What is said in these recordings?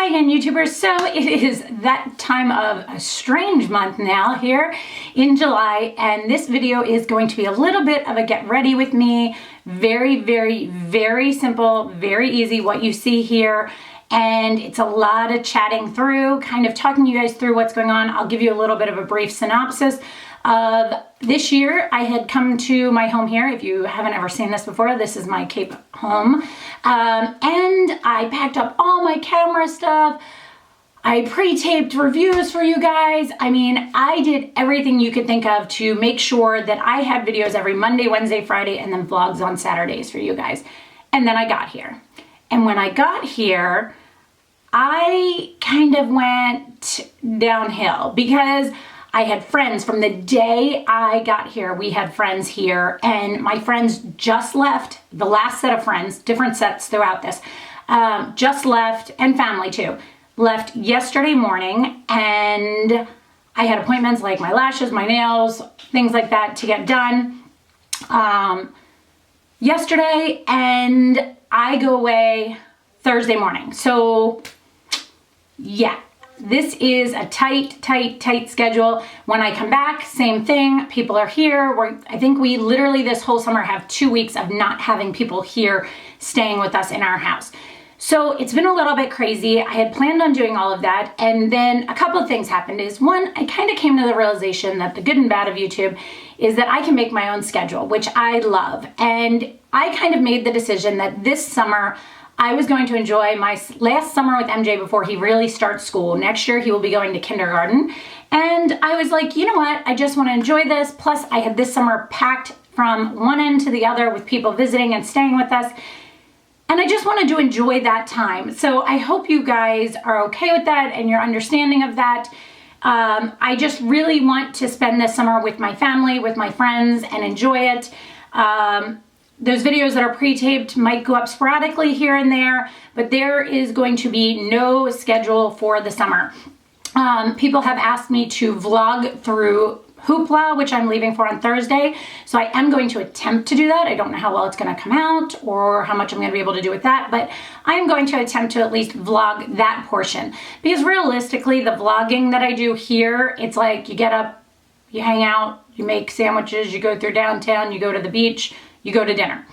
Hi again, YouTubers. So it is that time of a strange month now here in July, and this video is going to be a little bit of a get ready with me. Very, very, very simple, very easy what you see here. And it's a lot of chatting through, kind of talking you guys through what's going on. I'll give you a little bit of a brief synopsis of this year. I had come to my home here. If you haven't ever seen this before, this is my Cape home. And I packed up all my camera stuff. I pre-taped reviews for you guys. I mean, I did everything you could think of to make sure that I had videos every Monday, Wednesday, Friday, and then vlogs on Saturdays for you guys. And then I got here. And when I got here, I kind of went downhill because I had friends from the day I got here. We had friends here, and my friends just left. The last set of friends, different sets throughout this, just left, and family too, left yesterday morning, and I had appointments like my lashes, my nails, things like that to get done yesterday, and I go away Thursday morning. So yeah. This is a tight schedule. When I come back, same thing. People are here. I think we literally this whole summer have 2 weeks of not having people here staying with us in our house. So it's been a little bit crazy. I had planned on doing all of that. And then a couple of things happened is one, I kind of came to the realization that the good and bad of YouTube is that I can make my own schedule, which I love. And I kind of made the decision that this summer, I was going to enjoy my last summer with MJ before he really starts school. Next year, he will be going to kindergarten. And I was like, you know what? I just want to enjoy this. Plus, I had this summer packed from one end to the other with people visiting and staying with us. And I just wanted to enjoy that time. So I hope you guys are okay with that and your understanding of that. I just really want to spend this summer with my family, with my friends, and enjoy it. Those videos that are pre-taped might go up sporadically here and there, but there is going to be no schedule for the summer. People have asked me to vlog through Hoopla, which I'm leaving for on Thursday. So I am going to attempt to do that. I don't know how well it's going to come out or how much I'm going to be able to do with that, but I am going to attempt to at least vlog that portion. Because realistically, the vlogging that I do here, it's like you get up, you hang out, you make sandwiches, you go through downtown, you go to the beach, you go to dinner,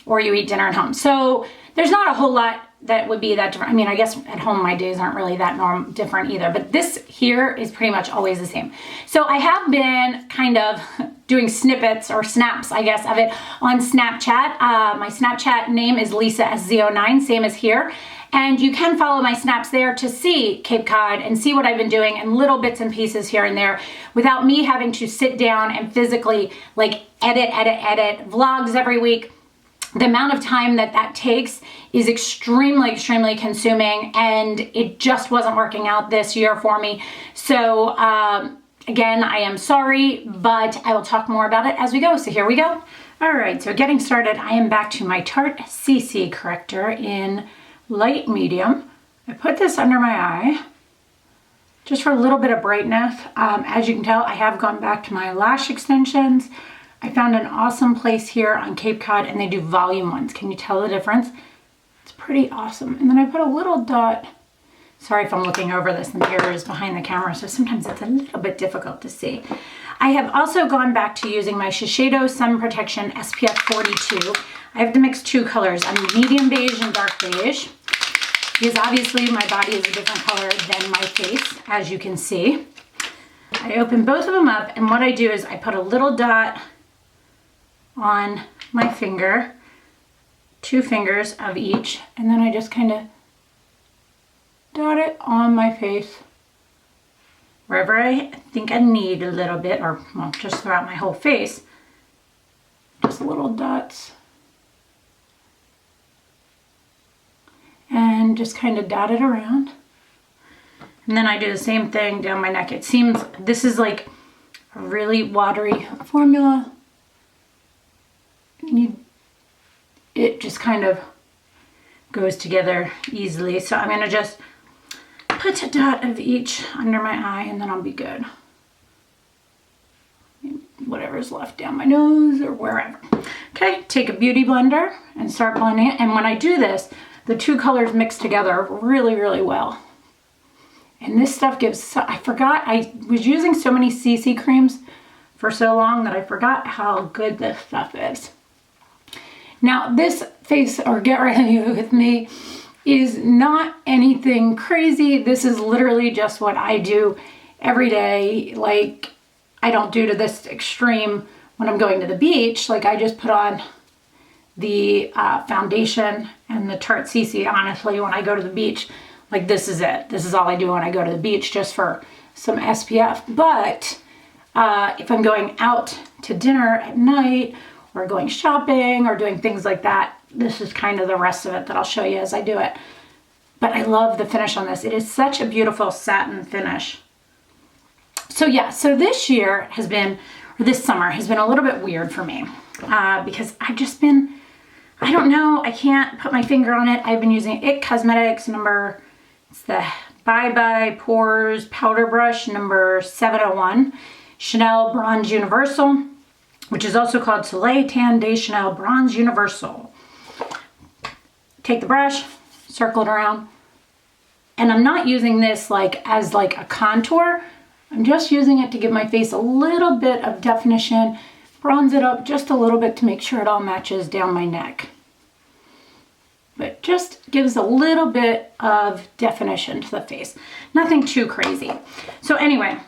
or you eat dinner at home. So there's not a whole lot that would be that different. I mean, I guess at home my days aren't really that different either, but this here is pretty much always the same. So I have been kind of doing snippets or snaps, I guess, of it on Snapchat. My Snapchat name is LisaSz09, same as here. And you can follow my snaps there to see Cape Cod and see what I've been doing and little bits and pieces here and there without me having to sit down and physically like edit vlogs every week. The amount of time that takes is extremely consuming, and it just wasn't working out this year for me. So again, I am sorry, but I will talk more about it as we go. So here we go. All right, so getting started, I am back to my Tarte CC corrector in light medium. I put this under my eye just for a little bit of brightness. As you can tell, I have gone back to my lash extensions. I found an awesome place here on Cape Cod, and they do volume ones. Can you tell the difference? It's pretty awesome. And then I put a little dot. Sorry if I'm looking over this, the mirror is behind the camera, so sometimes it's a little bit difficult to see. I have also gone back to using my Shiseido Sun Protection SPF 42. I have to mix two colors, a medium beige and dark beige, because obviously my body is a different color than my face, as you can see. I open both of them up, and what I do is I put a little dot on my finger, 2 fingers of each, and then I just kind of dot it on my face wherever I think I need a little bit, or well, just throughout my whole face, just little dots, and just kind of dot it around. And then I do the same thing down my neck. It seems this is like a really watery formula. It just kind of goes together easily. So I'm going to just put a dot of each under my eye, and then I'll be good. Whatever's left down my nose or wherever. Okay, take a beauty blender and start blending it. And when I do this, the two colors mix together really well. And this stuff gives, I forgot, I was using so many CC creams for so long that I forgot how good this stuff is. Now this face, or Get Ready With Me, is not anything crazy. This is literally just what I do every day. Like, I don't do to this extreme when I'm going to the beach. Like, I just put on the foundation and the Tarte CC. Honestly, when I go to the beach, like, this is it. This is all I do when I go to the beach, just for some SPF. But if I'm going out to dinner at night, or going shopping, or doing things like that, this is kind of the rest of it that I'll show you as I do it. But I love the finish on this. It is such a beautiful satin finish. So yeah, so this year has been, or this summer has been a little bit weird for me because I've just been, I don't know, I can't put my finger on it. I've been using IT Cosmetics it's the Bye Bye Pores Powder Brush number 701, Chanel Bronze Universal, which is also called Soleil Tan de Chanel Bronze Universal. Take the brush, circle it around, and I'm not using this like as like a contour. I'm just using it to give my face a little bit of definition, bronze it up just a little bit to make sure it all matches down my neck. But just gives a little bit of definition to the face. Nothing too crazy. So anyway,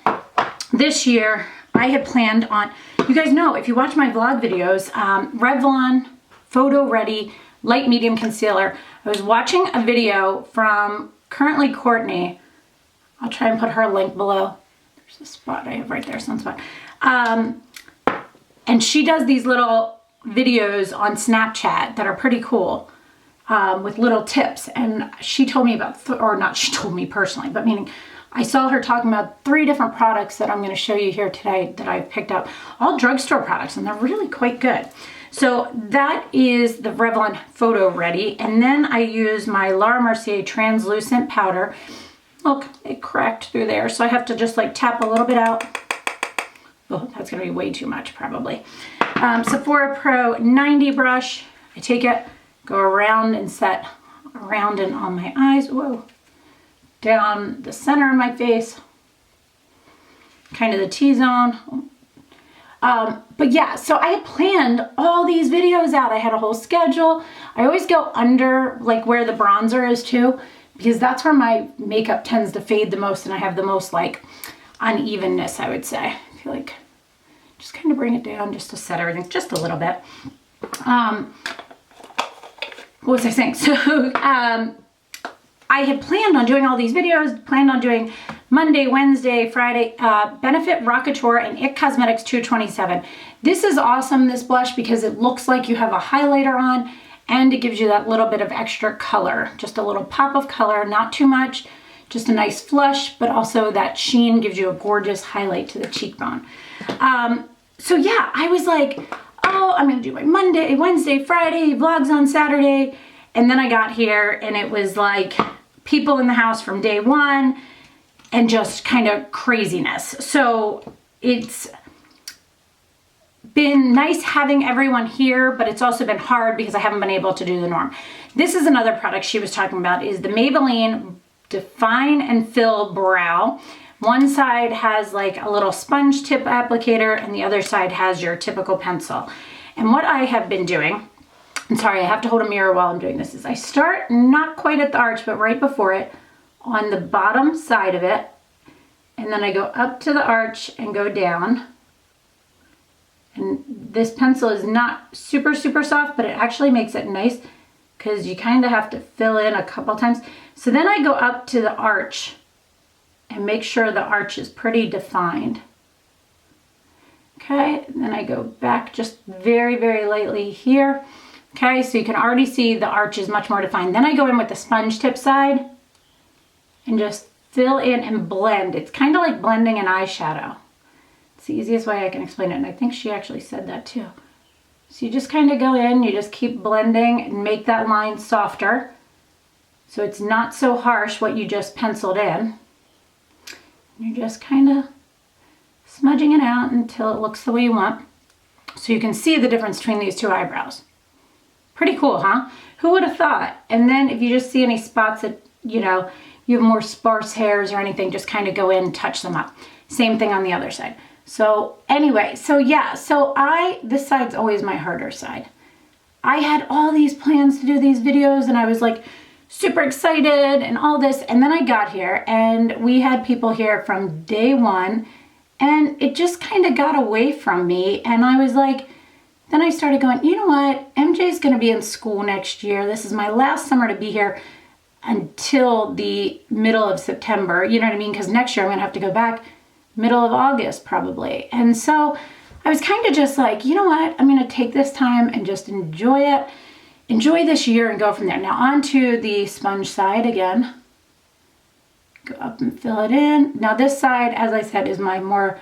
this year I had planned on, you guys know, if you watch my vlog videos, Revlon Photoready Light Medium Concealer. I was watching a video from currently Courtney. I'll try and put her link below. There's a spot I have right there, sunspot. And she does these little videos on Snapchat that are pretty cool with little tips. And she told me about, or not she told me personally, but meaning I saw her talking about 3 different products that I'm going to show you here today that I've picked up. All drugstore products, and they're really quite good. So that is the Revlon Photoready. And then I use my Laura Mercier translucent powder. Look, it cracked through there. So I have to just like tap a little bit out. Oh, that's going to be way too much probably. Sephora Pro 90 brush. I take it, go around and set around and on my eyes. Whoa. Down the center of my face, kind of the T-zone. But yeah, so I had planned all these videos out. I had a whole schedule. I always go under like where the bronzer is too, because that's where my makeup tends to fade the most and I have the most like unevenness, I would say. I feel like just kind of bring it down just to set everything just a little bit. What was I saying? So, I had planned on doing all these videos, planned on doing Monday, Wednesday, Friday, Benefit Rockateur and IT Cosmetics 227. This is awesome, this blush, because it looks like you have a highlighter on and it gives you that little bit of extra color, just a little pop of color, not too much, just a nice flush, but also that sheen gives you a gorgeous highlight to the cheekbone. So yeah, I was like, oh, I'm gonna do my Monday, Wednesday, Friday, vlogs on Saturday. And then I got here and it was like people in the house from day one and just kind of craziness. So it's been nice having everyone here, but it's also been hard because I haven't been able to do the norm. This is another product she was talking about, is the Maybelline Define and Fill Brow. One side has like a little sponge tip applicator and the other side has your typical pencil. And what I have been doing, I'm sorry, I have to hold a mirror while I'm doing this, is I start not quite at the arch, but right before it, on the bottom side of it, and then I go up to the arch and go down. And this pencil is not super, super soft, but it actually makes it nice because you kind of have to fill in a couple times. So then I go up to the arch and make sure the arch is pretty defined. Okay, and then I go back just very, very lightly here. Okay, so you can already see the arch is much more defined. Then I go in with the sponge tip side and just fill in and blend. It's kind of like blending an eyeshadow. It's the easiest way I can explain it, and I think she actually said that too. So you just kind of go in, you just keep blending and make that line softer so it's not so harsh what you just penciled in. You're just kind of smudging it out until it looks the way you want. So you can see the difference between these two eyebrows. Pretty cool, huh? Who would have thought? And then if you just see any spots that, you you have more sparse hairs or anything, just kind of go in and touch them up. Same thing on the other side. So anyway, so yeah, so this side's always my harder side. I had all these plans to do these videos and I was like super excited and all this. And then I got here and we had people here from day one and it just kind of got away from me. And I was like, then I started going, you know what? MJ's going to be in school next year. This is my last summer to be here until the middle of September. You know what I mean? Because next year I'm going to have to go back middle of August probably. And so I was kind of just like, you know what? I'm going to take this time and just enjoy it. Enjoy this year and go from there. Now onto the sponge side again. Go up and fill it in. Now this side, as I said, is my more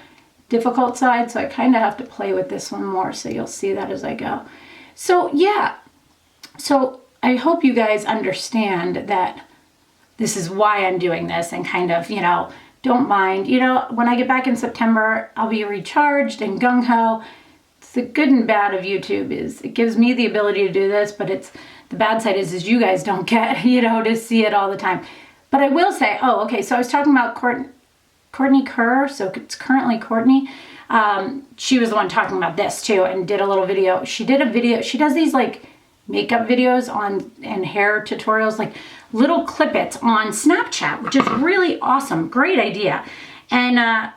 difficult side. So I kind of have to play with this one more. So you'll see that as I go. So yeah. So I hope you guys understand that this is why I'm doing this and kind of, you know, don't mind. You know, when I get back in September, I'll be recharged and gung-ho. It's the good and bad of YouTube is it gives me the ability to do this, but it's the bad side is you guys don't get, you know, to see it all the time. But I will say, oh, okay, so I was talking about Courtney Kerr, so it's currently Courtney. She was the one talking about this too and did a little video. She did a video, she does these like makeup videos on and hair tutorials, like little clip-its on Snapchat, which is really awesome. Great idea. And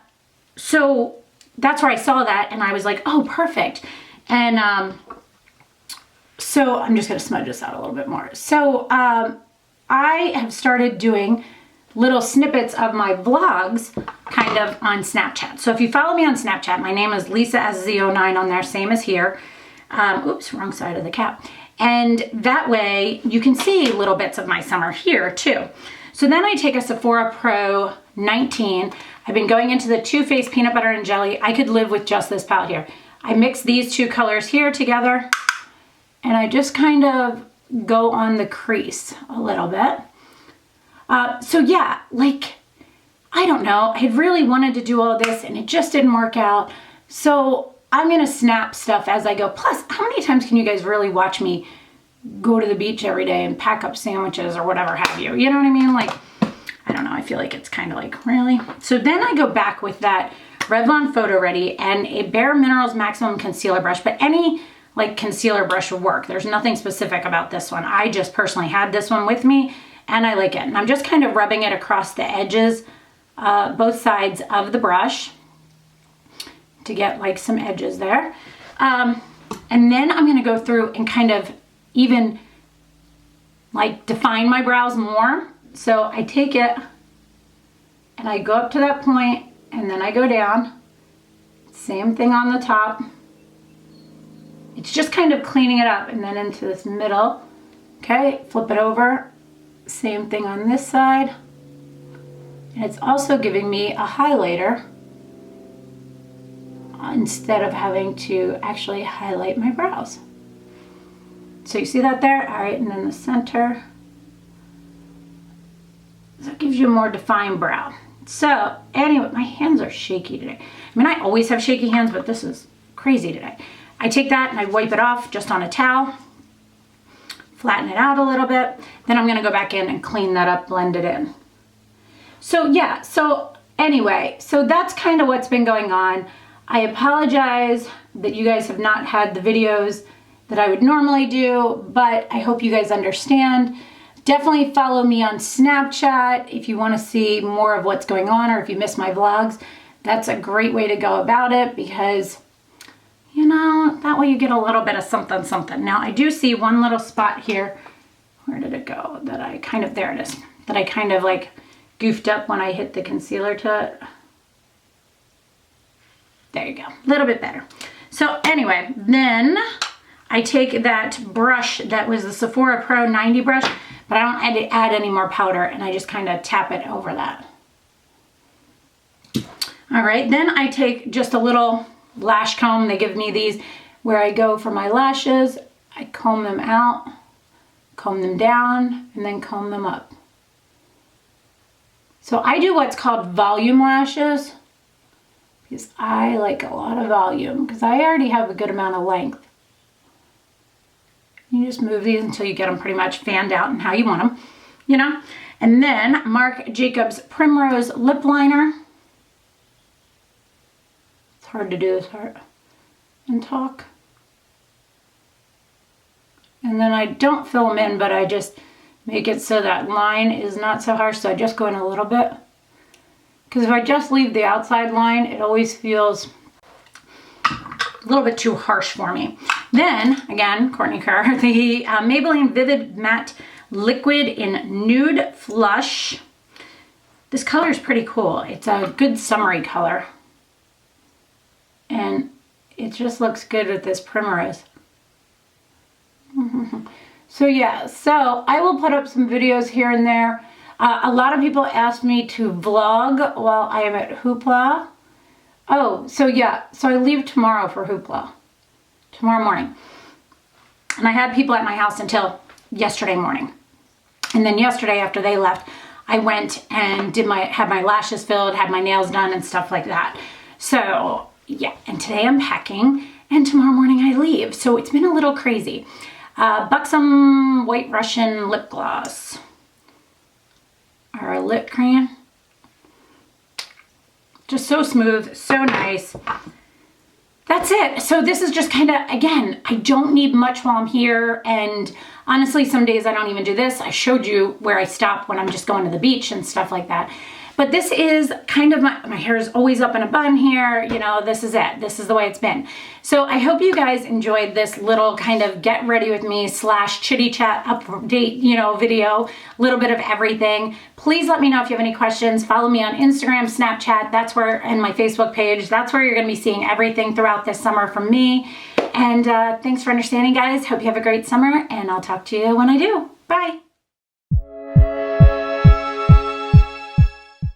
so that's where I saw that and I was like, oh, perfect. And so I'm just gonna smudge this out a little bit more. So I have started doing little snippets of my vlogs kind of on Snapchat. So if you follow me on Snapchat, my name is LisaSz09 on there, same as here. Oops, wrong side of the cap. And that way you can see little bits of my summer here too. So then I take a Sephora Pro 19. I've been going into the Too Faced Peanut Butter and Jelly. I could live with just this palette here. I mix these two colors here together and I just kind of go on the crease a little bit. So yeah, like, I don't know. I had really wanted to do all this and it just didn't work out. So I'm gonna snap stuff as I go. Plus, how many times can you guys really watch me go to the beach every day and pack up sandwiches or whatever have you? You know what I mean? Like, I don't know, I feel like it's kind of like, really? So then I go back with that Revlon Photoready and a Bare Minerals Maximum Concealer Brush, but any like concealer brush will work. There's nothing specific about this one. I just personally had this one with me and I like it. And I'm just kind of rubbing it across the edges, both sides of the brush, to get like some edges there. And then I'm gonna go through and kind of even like define my brows more. So I take it and I go up to that point and then I go down. Same thing on the top. It's just kind of cleaning it up and then into this middle. Okay, flip it over. Same thing on this side. And it's also giving me a highlighter instead of having to actually highlight my brows. So you see that there? All right, and then the center. So it gives you a more defined brow. So anyway, my hands are shaky today. I mean, I always have shaky hands, but this is crazy today. I take that and I wipe it off just on a towel, flatten it out a little bit. Then I'm gonna go back in and clean that up, blend it in. So yeah, so anyway, so that's kind of what's been going on. I apologize that you guys have not had the videos that I would normally do, but I hope you guys understand. Definitely follow me on Snapchat if you want to see more of what's going on or if you miss my vlogs. That's a great way to go about it because, you know, that way you get a little bit of something, something. Now I do see one little spot here. Where did it go? That I kind of, there it is. That I kind of like goofed up when I hit the concealer to it. There you go, a little bit better. So anyway, then I take that brush that was the Sephora Pro 90 brush, but I don't add any more powder and I just kind of tap it over that. All right, then I take just a little lash comb. They give me these where I go for my lashes. I comb them out, comb them down, and then comb them up. So I do what's called volume lashes because I like a lot of volume because I already have a good amount of length. You just move these until you get them pretty much fanned out and how you want them. you know? And then Marc Jacobs Primrose Lip Liner. It's hard to do this part and talk. And then I don't fill them in, but I just make it so that line is not so harsh, so I just go in a little bit. Because if I just leave the outside line, it always feels a little bit too harsh for me. Then, again, Courtney Kerr, the Maybelline Vivid Matte Liquid in Nude Flush. This color is pretty cool. It's a good summery color. And it just looks good with this Primrose. So yeah, so I will put up some videos here and there. A lot of people ask me to vlog while I am at Hoopla. Oh, so yeah, so I leave tomorrow for Hoopla, tomorrow morning. And I had people at my house until yesterday morning. And then yesterday after they left, I went and had my lashes filled, had my nails done and stuff like that. So yeah, and today I'm packing and tomorrow morning I leave. So it's been a little crazy. Buxom White Russian Lip Gloss. Our lip crayon. Just so smooth, so nice. That's it. So this is just kind of, again, I don't need much while I'm here. And honestly, some days I don't even do this. I showed you where I stop when I'm just going to the beach and stuff like that. But this is kind of my hair is always up in a bun here. You know, this is it. This is the way it's been. So I hope you guys enjoyed this little kind of get ready with me / chitty chat update, you know, video, a little bit of everything. Please let me know if you have any questions. Follow me on Instagram, Snapchat. That's where, and my Facebook page. That's where you're going to be seeing everything throughout this summer from me. And thanks for understanding, guys. Hope you have a great summer, and I'll talk to you when I do. Bye.